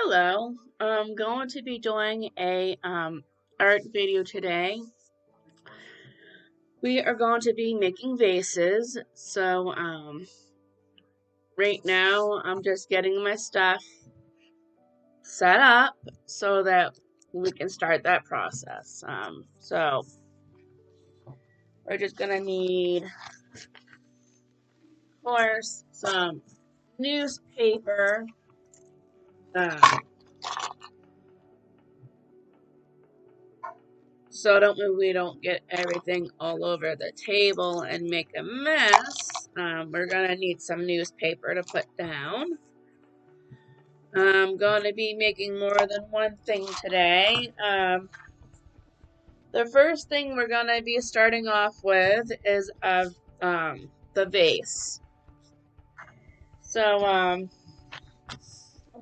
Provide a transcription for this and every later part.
Hello, I'm going to be doing a art video today. We are going to be making vases. Right now I'm just getting my stuff set up so that we can start that process. We're just gonna need, of course, some newspaper. Um, so we don't get everything all over the table and make a mess. We're gonna need some newspaper to put down. I'm gonna be making more than one thing today. The first thing we're gonna be starting off with is the vase. So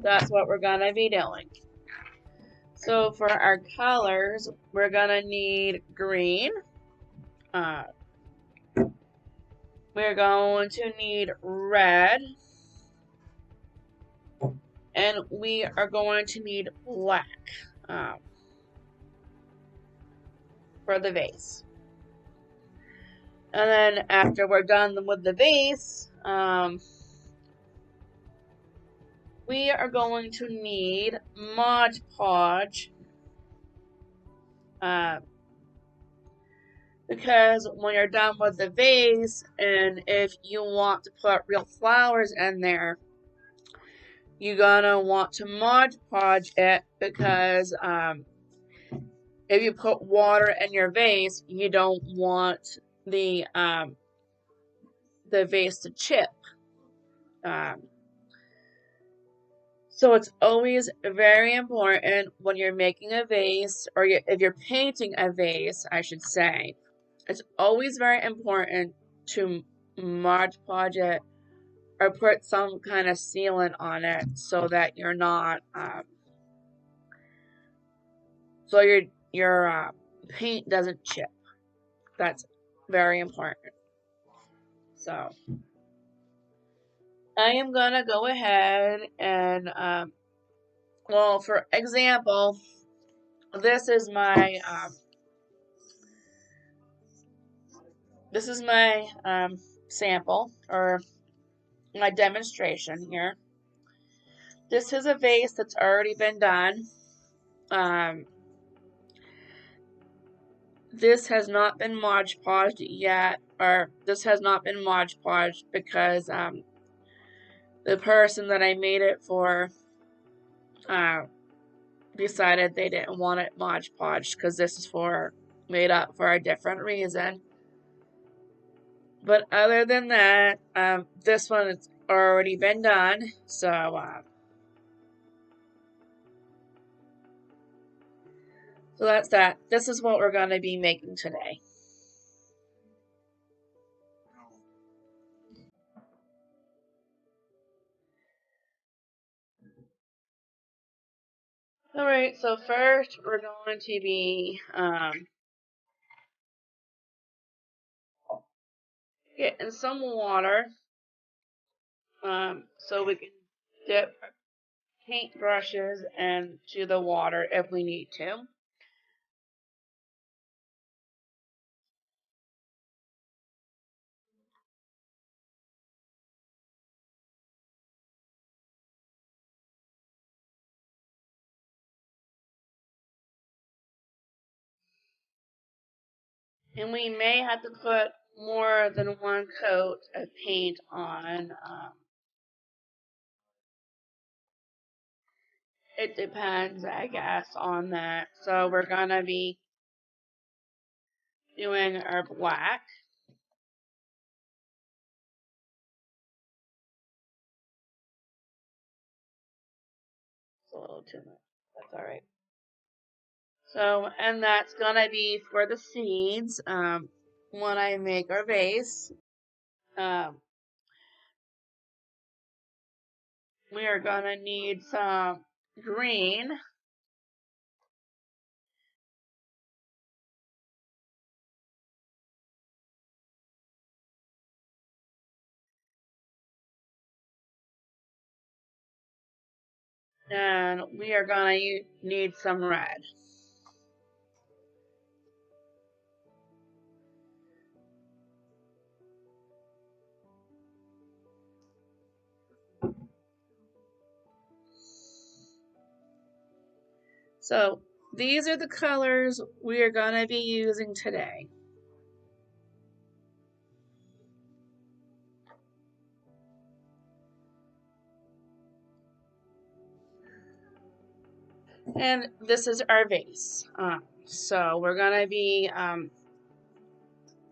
that's what we're gonna be doing. So for our colors, we're gonna need green. Uh, we're going to need red. And we are going to need black um, for the vase. And then after we're done with the vase, we are going to need Mod Podge. Because when you're done with the vase, and if you want to put real flowers in there, you're gonna want to Mod Podge it because if you put water in your vase, you don't want the vase to chip. So it's always very important when you're making a vase, or if you're painting a vase, I should say, it's always very important to Mod Podge it or put some kind of sealant on it so that you're not, so your paint doesn't chip. That's very important. So I am gonna go ahead and, well, for example, this is my sample or my demonstration here. This is a vase that's already been done. This has not been Mod Podged yet, or this has not been Mod Podged because the person that I made it for decided they didn't want it Mod Podged because this is made up for a different reason. But other than that, this one has already been done, so that's that. This is what we're going to be making today. Alright, so first we're going to be getting some water so we can dip our paint brushes into the water if we need to. And we may have to put more than one coat of paint on. It depends, I guess, on that. So we're going to be doing our black. It's a little too much. That's alright. So, and that's going to be for the seeds when I make our vase. We are going to need some green. And we are gonna need some red. So these are the colors we are gonna be using today. And this is our vase. So we're gonna be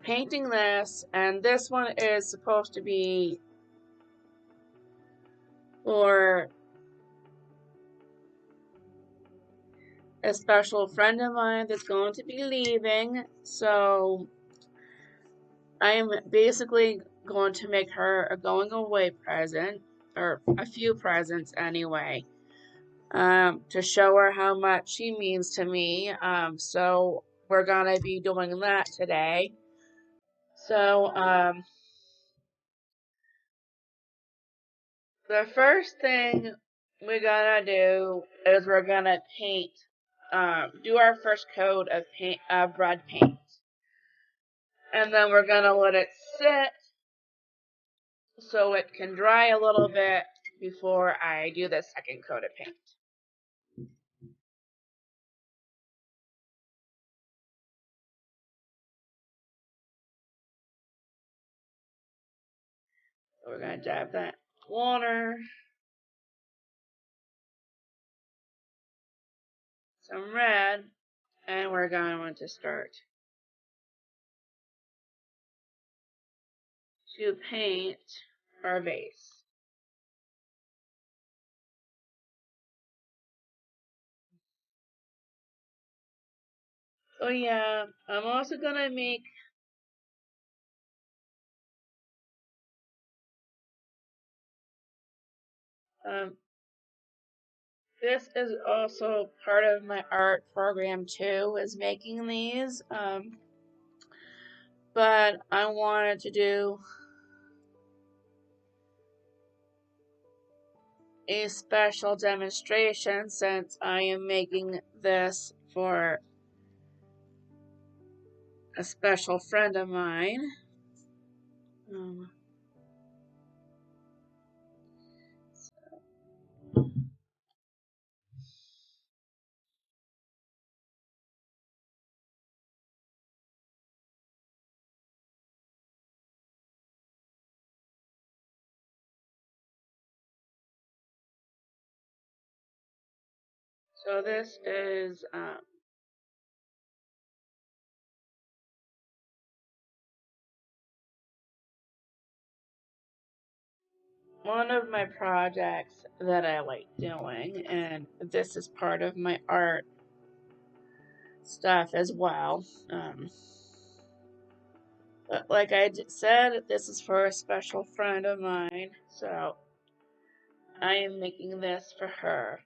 painting this, and this one is supposed to be for a special friend of mine that's going to be leaving. So I am basically going to make her a going away present, or a few presents anyway, to show her how much she means to me. So we're gonna be doing that today. So the first thing we're gonna do is we're gonna paint, do our first coat of red paint, and then we're gonna let it sit so it can dry a little bit before I do the second coat of paint. So we're gonna dab that water, some red, and we're going to start to paint our vase. So yeah, I'm also gonna make this is also part of my art program too, is making these. But I wanted to do a special demonstration since I am making this for a special friend of mine. So this is one of my projects that I like doing, and this is part of my art stuff as well. But like I said, this is for a special friend of mine, so I am making this for her.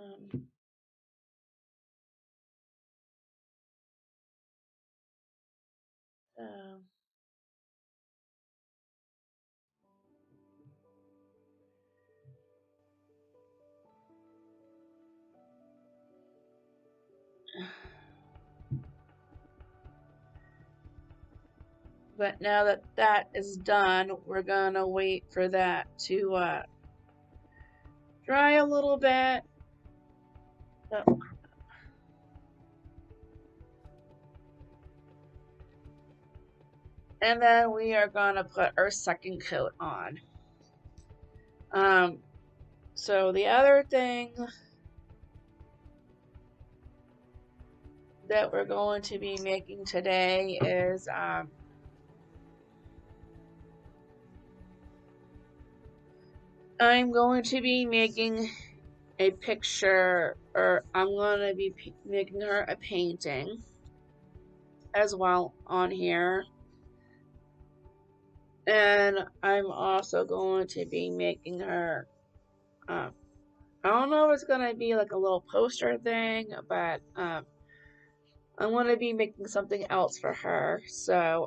Um, so But now that that is done, we're gonna wait for that to dry a little bit. Oh. And then we are gonna put our second coat on. So the other thing that we're going to be making today is I'm going to be making a picture, or I'm going to be making her a painting as well on here. And I'm also going to be making her, I don't know if it's going to be like a little poster thing, but I'm going to be making something else for her. So,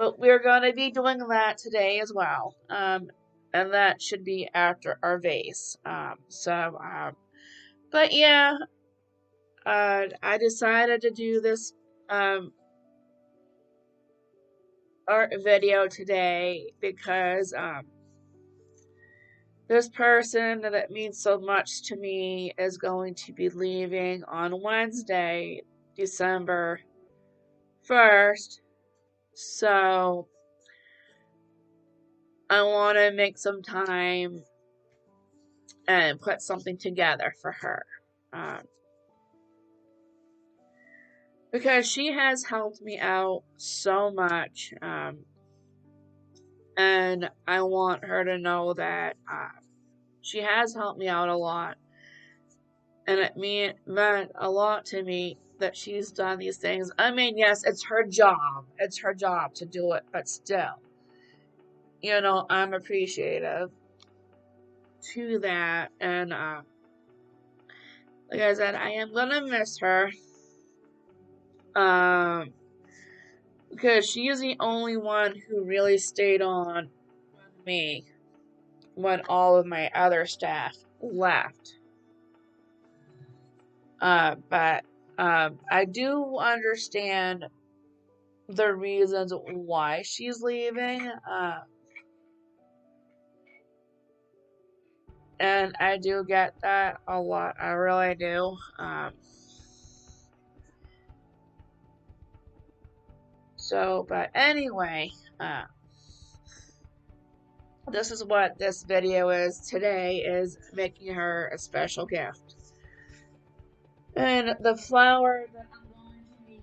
But we're going to be doing that today as well. And that should be after our vase. But yeah, I decided to do this art video today because this person that means so much to me is going to be leaving on Wednesday, December 1st. So I want to make some time and put something together for her. Because she has helped me out so much. And I want her to know that she has helped me out a lot. And it meant a lot to me that she's done these things. I mean, yes, it's her job. It's her job to do it, but still, I'm appreciative to that. And like I said, I am gonna miss her. Because she is the only one who really stayed on with me when all of my other staff left. But I do understand the reasons why she's leaving. And I do get that a lot. I really do. But anyway, this is what this video is today, is making her a special gift. And the flower that I'm going to be using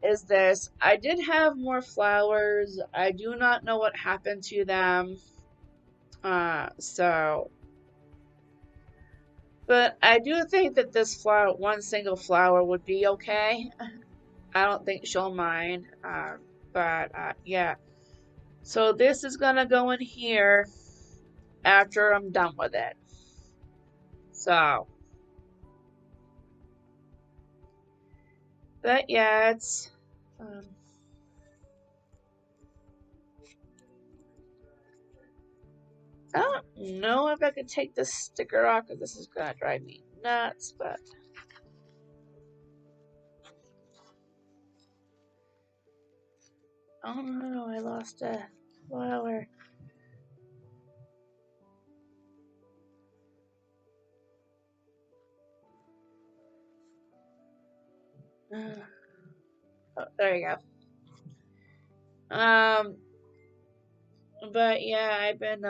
is this. I did have more flowers. I do not know what happened to them. But I do think that this flower, one single flower, would be okay. I don't think she'll mind. Yeah. So this is gonna go in here after I'm done with it. But yeah, it's I don't know if I could take this sticker off because this is gonna drive me nuts, but oh no, I lost a flower. Oh, there you go. But yeah, I've been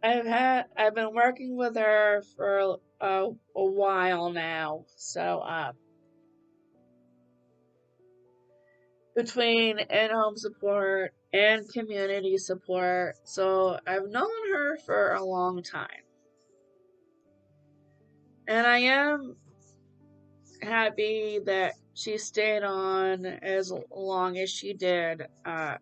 I've been working with her for a while now. So between in-home support and community support, so I've known her for a long time. And I am happy that she stayed on as long as she did. And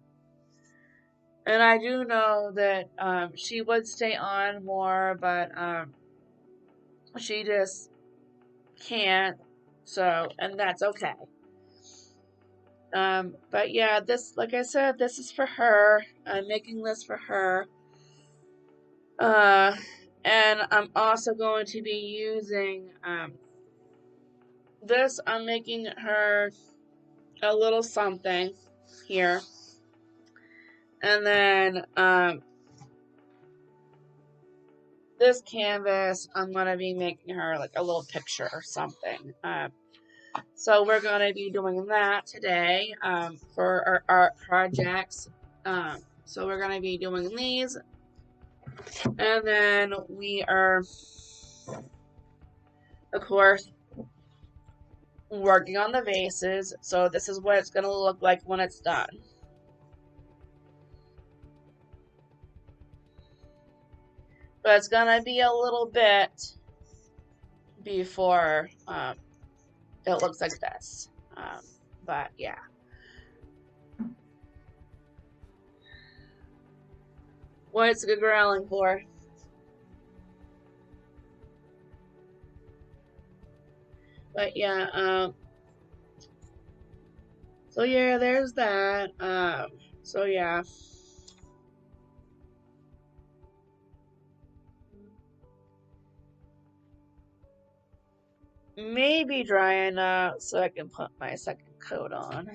I do know that she would stay on more, but she just can't. So, and that's okay. But yeah, this, like I said, this is for her. I'm making this for her. And I'm also going to be using this. I'm making her a little something here. And then this canvas, I'm going to be making her like a little picture or something. So we're going to be doing that today for our art projects. So we're going to be doing these. And then we are, of course, working on the vases. So this is what it's going to look like when it's done. But it's going to be a little bit before it looks like this. But yeah. What's it growling for? But yeah, So yeah, there's that. So yeah. Maybe drying up so I can put my second coat on.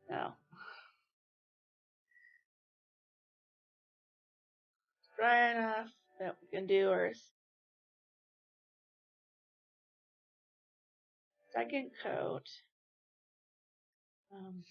No. Dry enough that we can do our second coat. Um,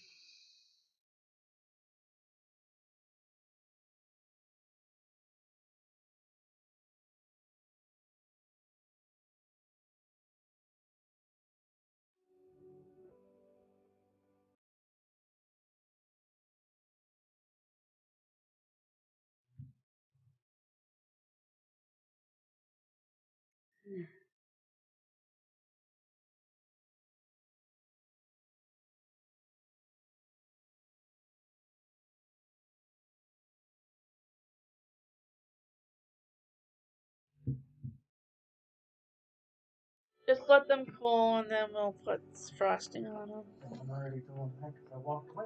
just let them cool and then we'll put frosting on them. I'm already doing that because I walked away.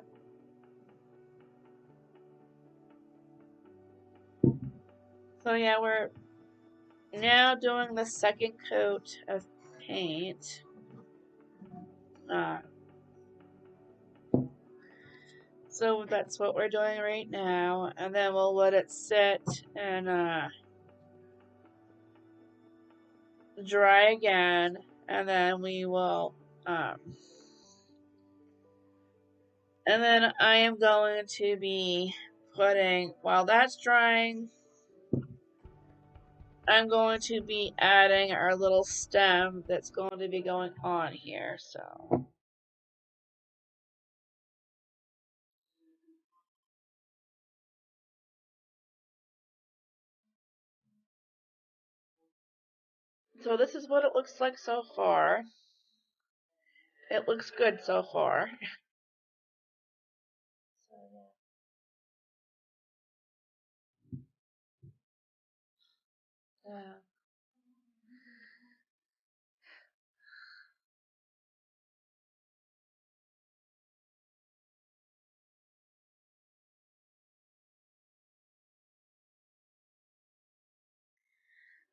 So yeah, we're now doing the second coat of paint. So that's what we're doing right now, and then we'll let it sit and dry again, and then we will and then I am going to be putting, while that's drying, I'm going to be adding our little stem that's going to be going on here. So this is what it looks like so far. It looks good so far. Yeah.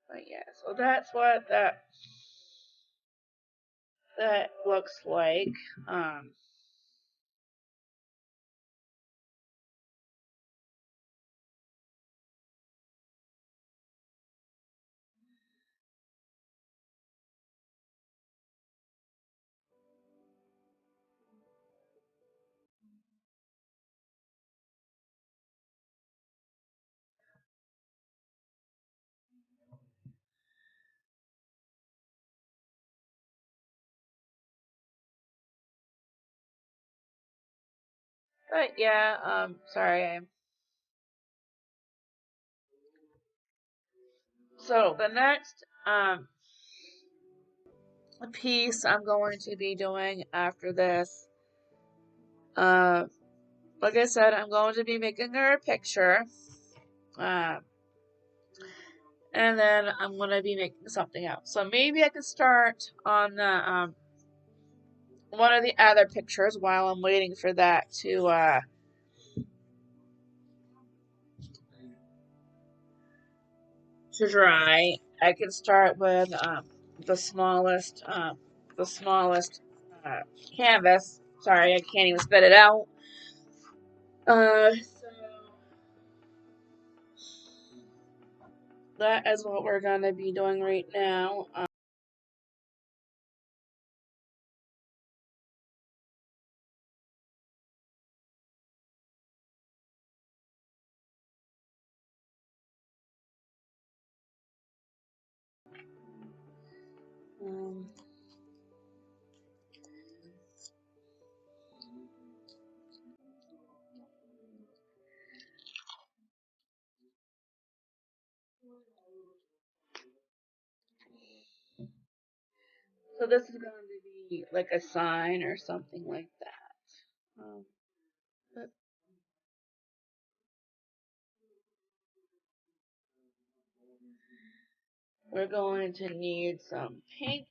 But yeah, so that's what that looks like. Um, but yeah, sorry. So the next piece I'm going to be doing after this, uh, like I said, I'm going to be making her a picture. Uh, and then I'm going to be making something else. So maybe I can start on the one of the other pictures while I'm waiting for that to dry. I can start with the smallest the smallest uh, canvas. Sorry, I can't even spit it out. So that is what we're gonna be doing right now. Um, so this is going to be like a sign or something like that. But We're going to need some pink.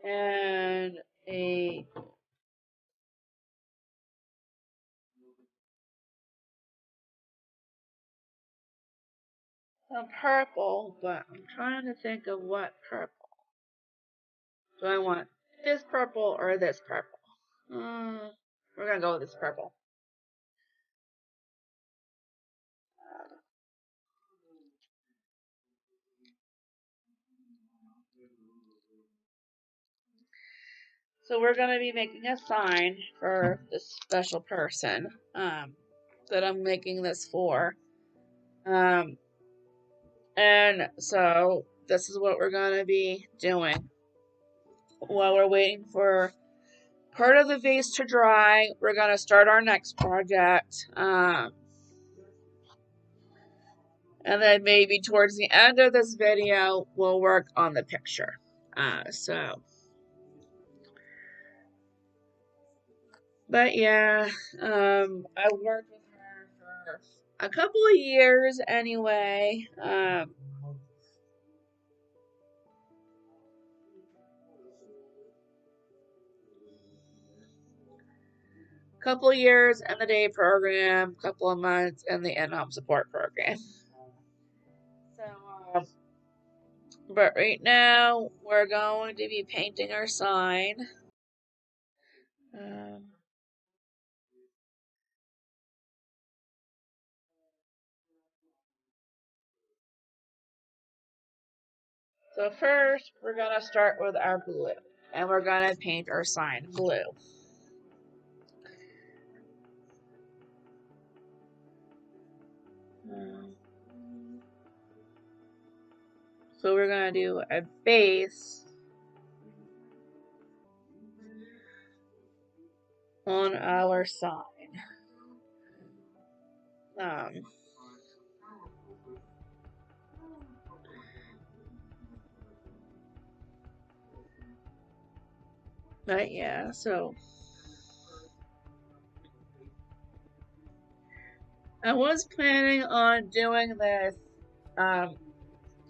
And some purple, but I'm trying to think of what purple. Do I want this purple or this purple? We're gonna go with this purple. So we're gonna be making a sign for this special person that I'm making this for. And so this is what we're gonna be doing while we're waiting for part of the vase to dry. We're gonna start our next project. And then maybe towards the end of this video, we'll work on the picture. But yeah, I worked with her for a couple of years anyway. Couple of years in the day program, couple of months in the in-home support program. So, but right now we're going to be painting our sign. So first, we're gonna start with our blue, and we're gonna paint our sign blue. So we're gonna do a base on our sign. But yeah, so I was planning on doing this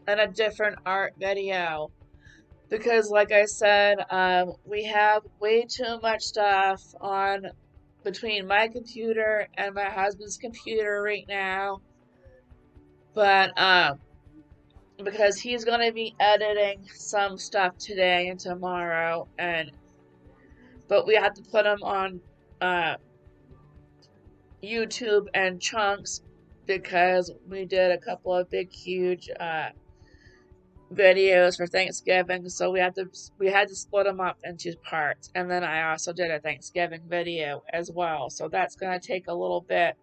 in a different art video because, like I said, we have way too much stuff on between my computer and my husband's computer right now. But because he's gonna be editing some stuff today and tomorrow, but we have to put them on YouTube and chunks because we did a couple of big, huge videos for Thanksgiving, so we had to split them up into parts. And then I also did a Thanksgiving video as well, so that's gonna take a little bit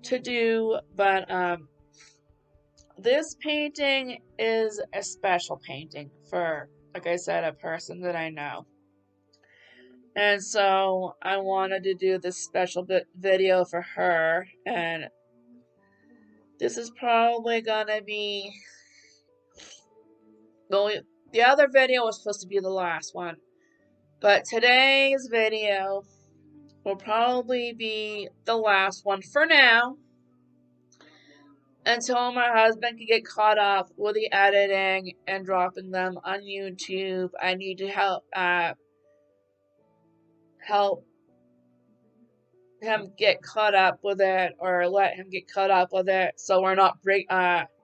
to do. But this painting is a special painting for, like I said, a person that I know. And so I wanted to do this special video for her, and this is probably gonna be the other video was supposed to be the last one, but today's video will probably be the last one for now until my husband can get caught up with the editing and dropping them on YouTube. I need to help him get caught up with it, or let him get caught up with it, so we're not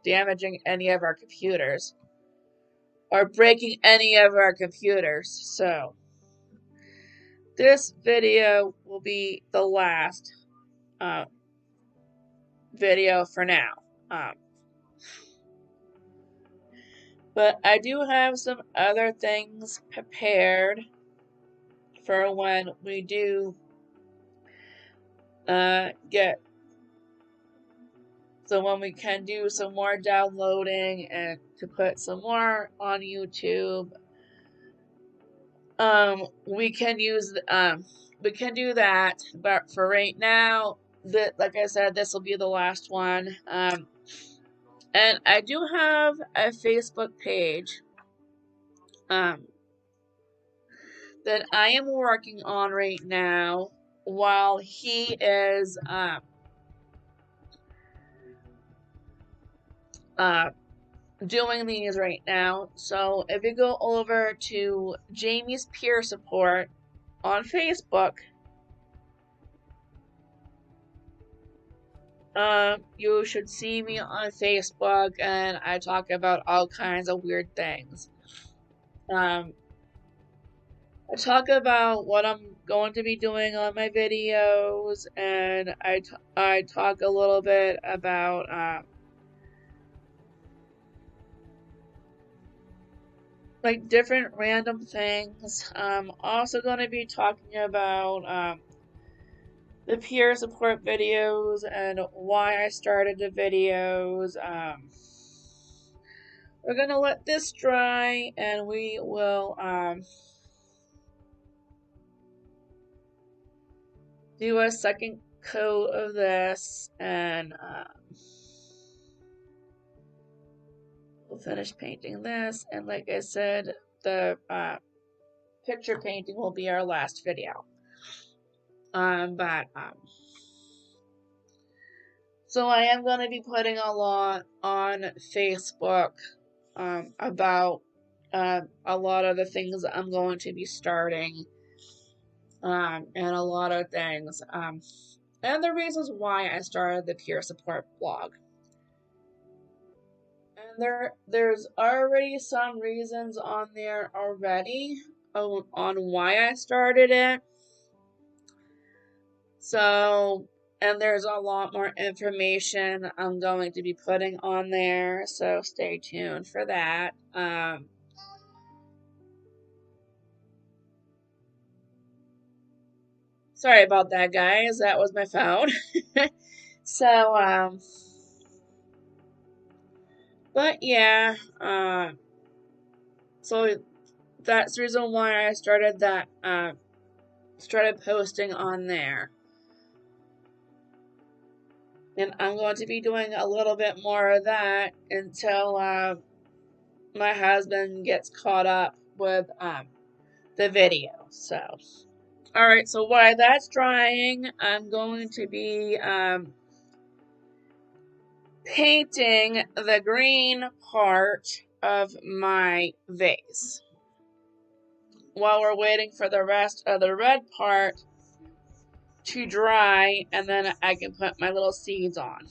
damaging any of our computers or breaking any of our computers. So this video will be the last video for now. But I do have some other things prepared for when we do when we can do some more downloading and to put some more on YouTube. We can do that, but for right now, like I said, this will be the last one. And I do have a Facebook page. that I am working on right now while he is doing these right now. So if you go over to Jamie's Peer Support on Facebook, you should see me on Facebook, and I talk about all kinds of weird things. I talk about what I'm going to be doing on my videos, and I talk a little bit about like different random things. I'm also going to be talking about the peer support videos and why I started the videos. We're gonna let this dry, and we will do a second coat of this, and we'll finish painting this. And like I said, the picture painting will be our last video. But so I am going to be putting a lot on Facebook about a lot of the things that I'm going to be starting, and a lot of things, and the reasons why I started the peer support blog. And there's already some reasons on there already on why I started it. So, and there's a lot more information I'm going to be putting on there, so stay tuned for that. Sorry about that, guys. That was my phone. So, but yeah, so that's the reason why I started that, started posting on there. And I'm going to be doing a little bit more of that until my husband gets caught up with the video. So, alright, so while that's drying, I'm going to be painting the green part of my vase while we're waiting for the rest of the red part to dry, and then I can put my little seeds on.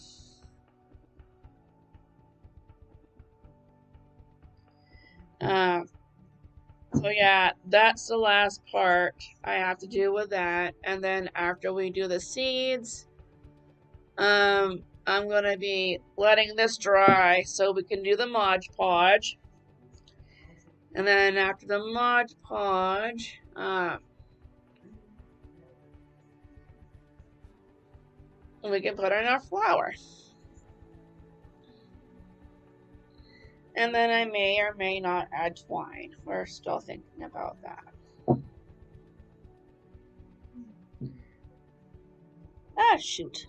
So yeah, that's the last part I have to do with that, and then after we do the seeds, I'm gonna be letting this dry so we can do the Mod Podge. And then after the Mod Podge, we can put in our flour. And then I may or may not add twine. We're still thinking about that. Ah, shoot.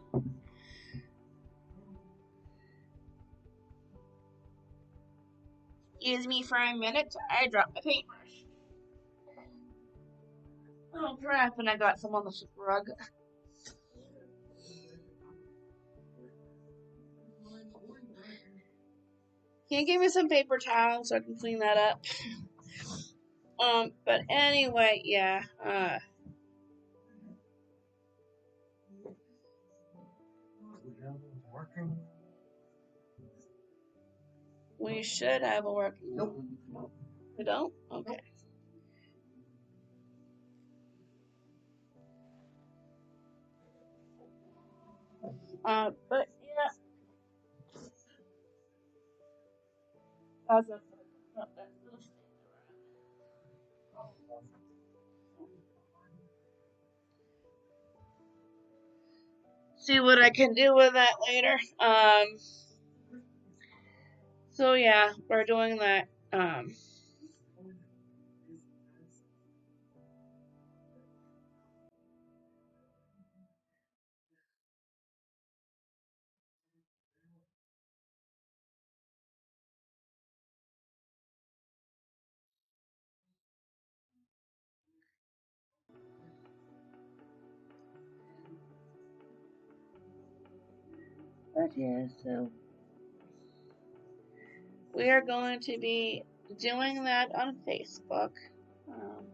Excuse me for a minute. I dropped my paintbrush. Oh crap, and I got some on the rug. Can you give me some paper towels so I can clean that up? But anyway, yeah, we should have a working. Nope. We don't? Okay. But yeah, as a see what I can do with that later. So yeah, we're doing that. But yeah, so we are going to be doing that on Facebook. Um,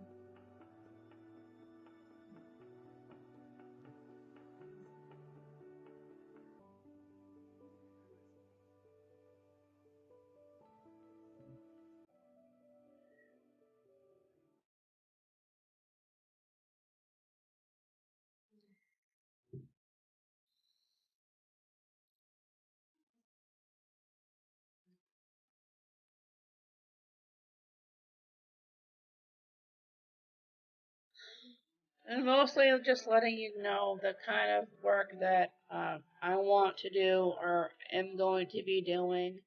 and mostly just letting you know the kind of work that I want to do or am going to be doing.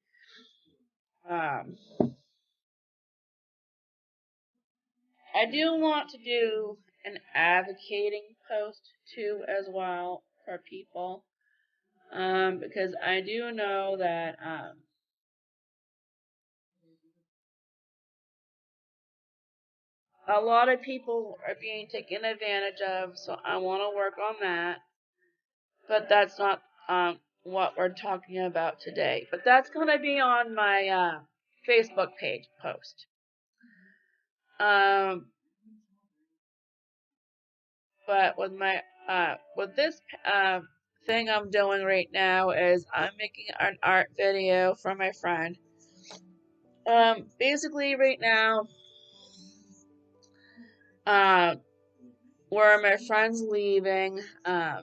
Um, I do want to do an advocating post too as well for people. Because I do know that a lot of people are being taken advantage of, so I want to work on that. But that's not what we're talking about today. But that's going to be on my Facebook page post. Um, but with this thing I'm doing right now is I'm making an art video for my friend. Basically right now, uh, where my friend's leaving, I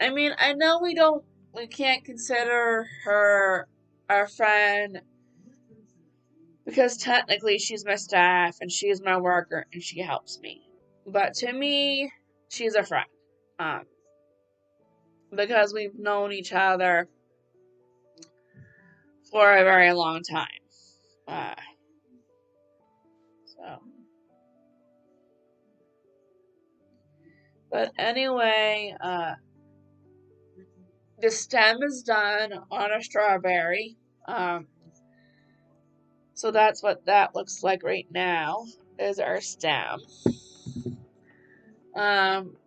mean, I know we can't consider her our friend because technically she's my staff and she's my worker and she helps me. But to me, she's a friend. Um, because we've known each other for a very long time. Uh, so, but anyway, the stem is done on a strawberry. Um, so that's what that looks like right now. Is our stem. Um,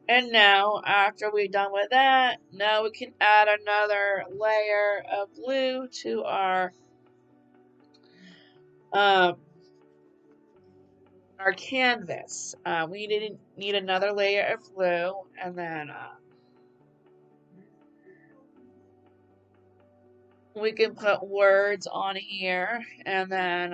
and now after we're done with that, now we can add another layer of blue to um our canvas. We need another layer of blue, and then we can put words on here, and then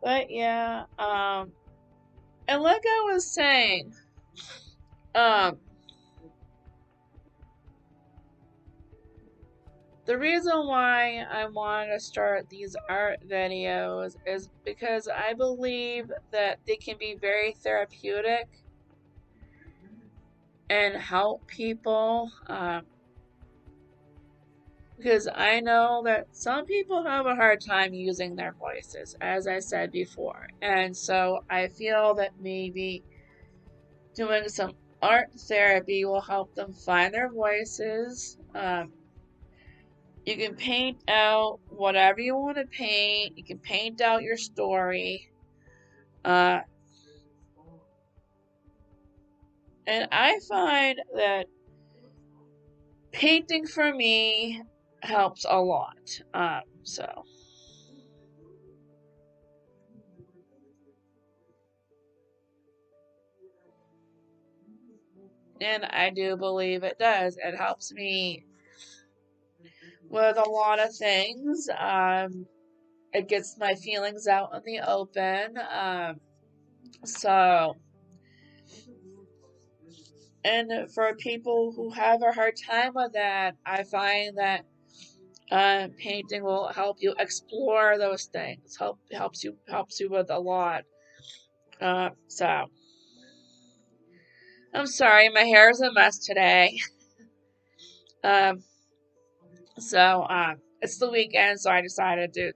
but yeah, and like I was saying, um, the reason why I want to start these art videos is because I believe that they can be very therapeutic and help people. Because I know that some people have a hard time using their voices, as I said before. And so I feel that maybe doing some art therapy will help them find their voices. You can paint out whatever you want to paint. You can paint out your story. Uh, and I find that painting for me helps a lot. So, and I do believe it does. It helps me with a lot of things. It gets my feelings out in the open. So, and for people who have a hard time with that, I find that painting will help you explore those things. Helps you with a lot. So I'm sorry, my hair is a mess today. Um, so it's the weekend, so I decided to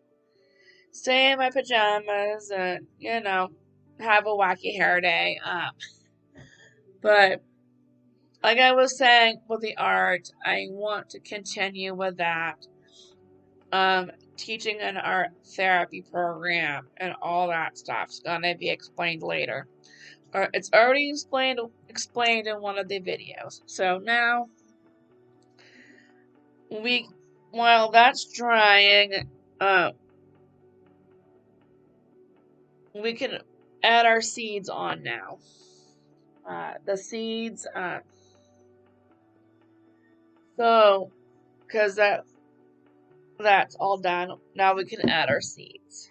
stay in my pajamas and have a wacky hair day. But like I was saying with the art, I want to continue with that. Teaching an art therapy program and all that stuff's gonna be explained later. Or it's already explained in one of the videos. So now while that's drying, we can add our seeds on now. The seeds, so because that's all done. Now we can add our seeds.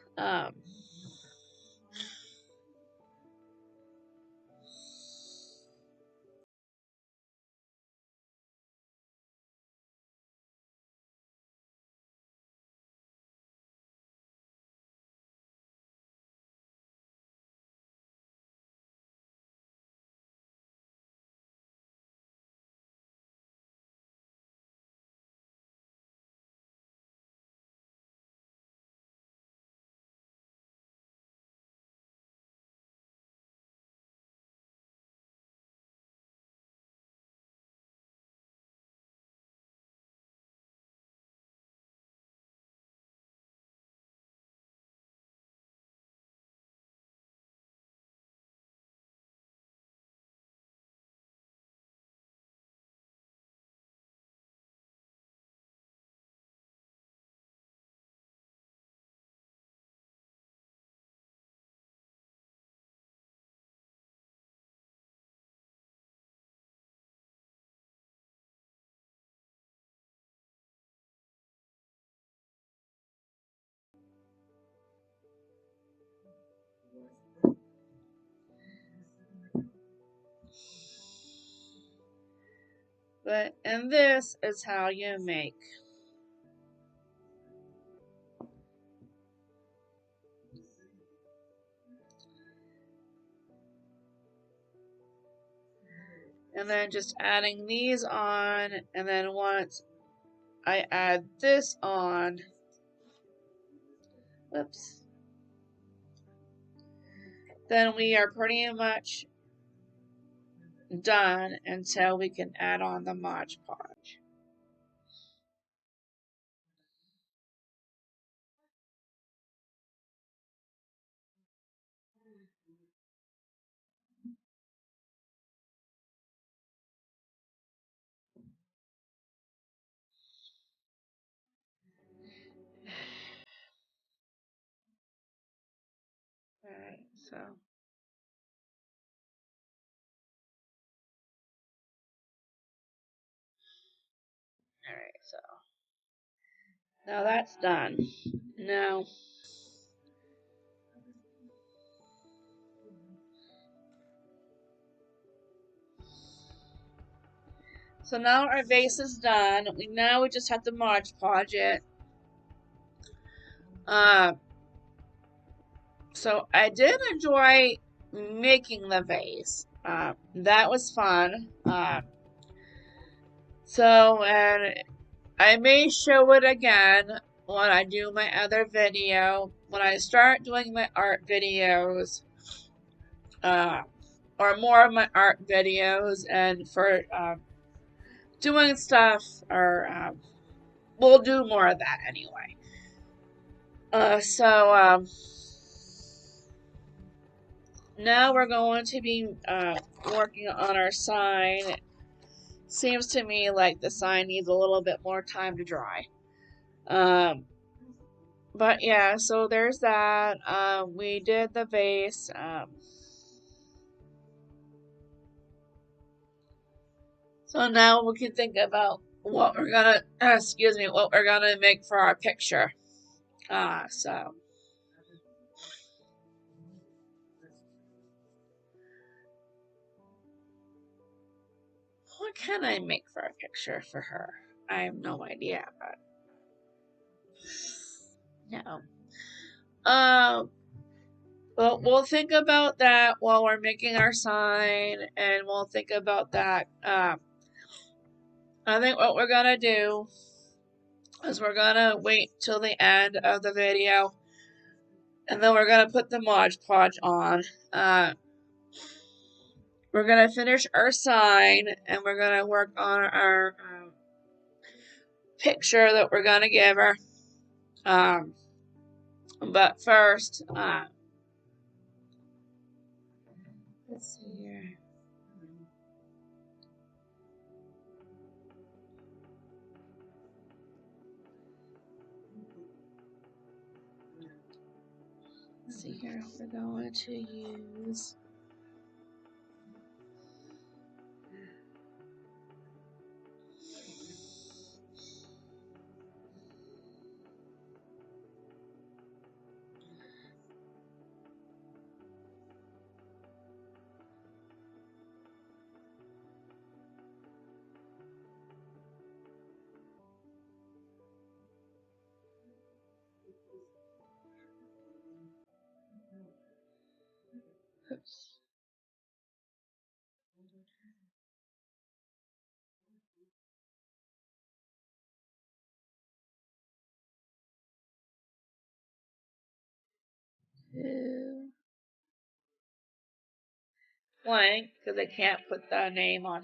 And this is how you make. And then just adding these on, and then once I add this on, whoops, then we are pretty much done until we can add on the Mod Podge. Alright, so. Alright, so. Now that's done. Now. So now our vase is done. Now we just have to Mod Podge it. So I did enjoy making the vase. That was fun. And I may show it again when I do my other video. When I start doing my art videos, or more of my art videos, and for doing stuff, or we'll do more of that anyway. Now we're going to be working on our sign. Seems to me like the sign needs a little bit more time to dry. But yeah, so there's that. We did the vase. So now we can think about what we're gonna, what we're gonna make for our picture. So. What can I make for a picture for her? I have no idea, but. No. Well, we'll think about that while we're making our sign, and we'll think about that. I think what we're gonna do is we're gonna wait till the end of the video, and then we're gonna put the Mod Podge on. we're gonna finish our sign and we're gonna work on our picture that we're gonna give her. But first, let's see here. Let's see here. We're going to use. Oops. Blank because I can't put the name on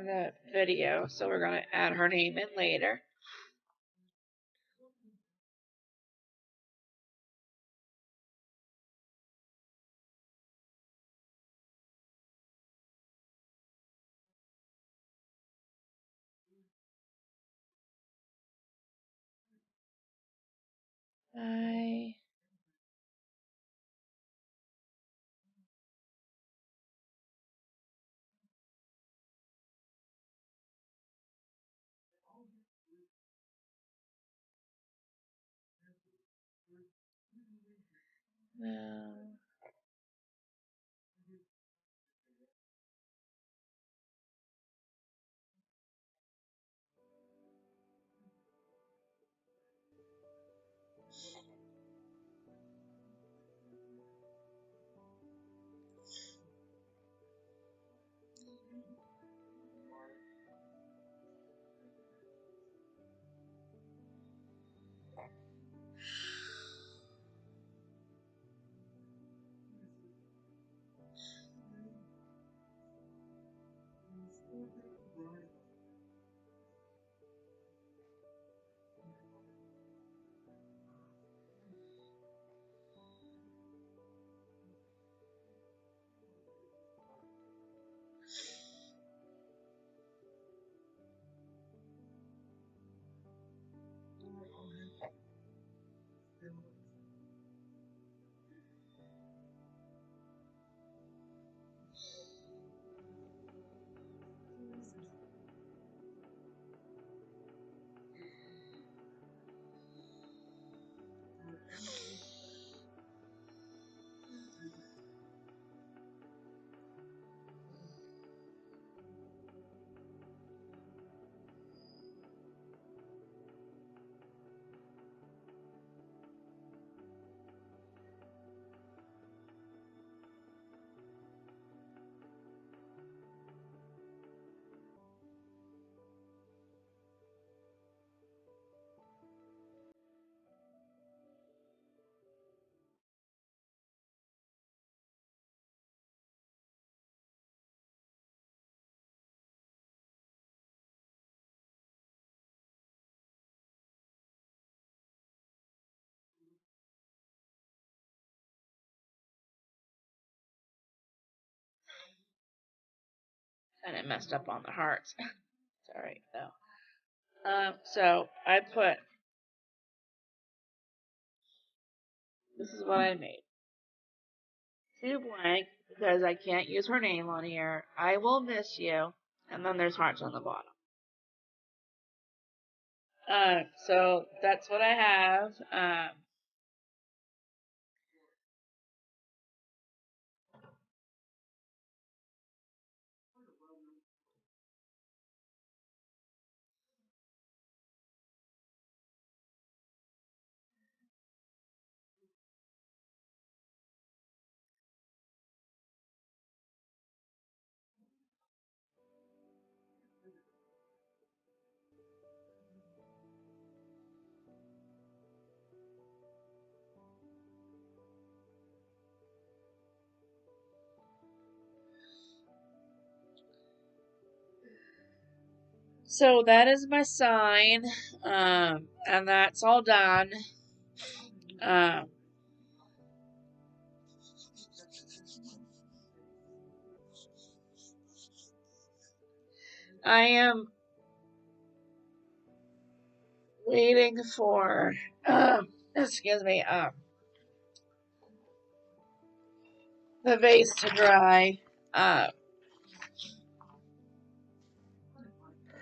the video, so we're gonna add her name in later. I will kind of messed up on the hearts. Sorry though. So I put this is what I made. Two blank because I can't use her name on here. I will miss you, and then there's hearts on the bottom. So that's what I have. So that is my sign, and that's all done. Um, I am waiting for, excuse me, the vase to dry. Uh,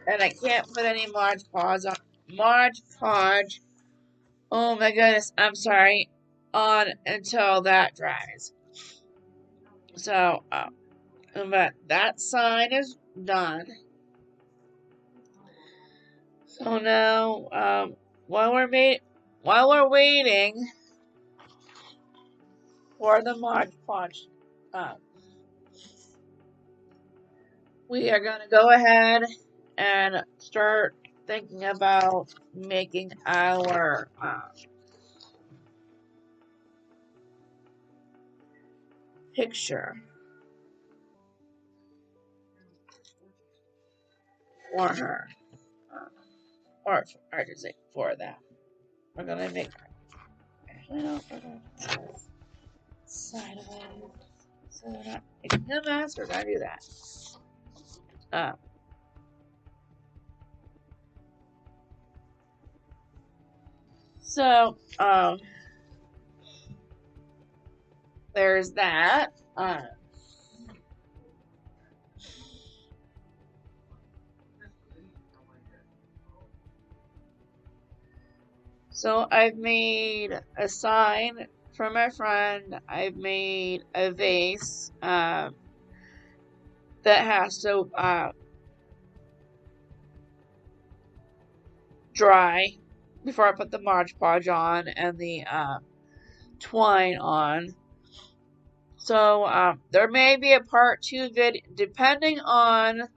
and I can't put any Mod Podge on. Mod Podge. Oh my goodness, I'm sorry. On until that dries. So, but that sign is done. So now, while we're waiting for the Mod Podge, uh, we are gonna go ahead and start thinking about making our picture for her, or I should say for that. We're gonna make. Actually, no, we're gonna do this sideways, so we're not making a mess. We're gonna do that. Uh, so there's that. So I've made a sign for my friend. I've made a vase that has to dry before I put the Mod Podge on and the twine on. So there may be a part 2 video depending on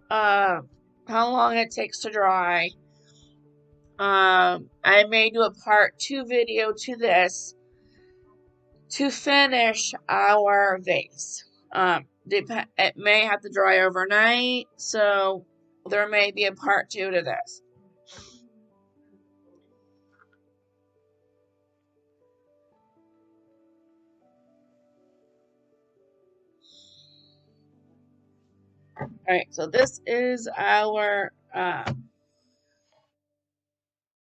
how long it takes to dry. I may do a part 2 video to this to finish our vase. It may have to dry overnight, so there may be a part 2 to this. Alright, so this is our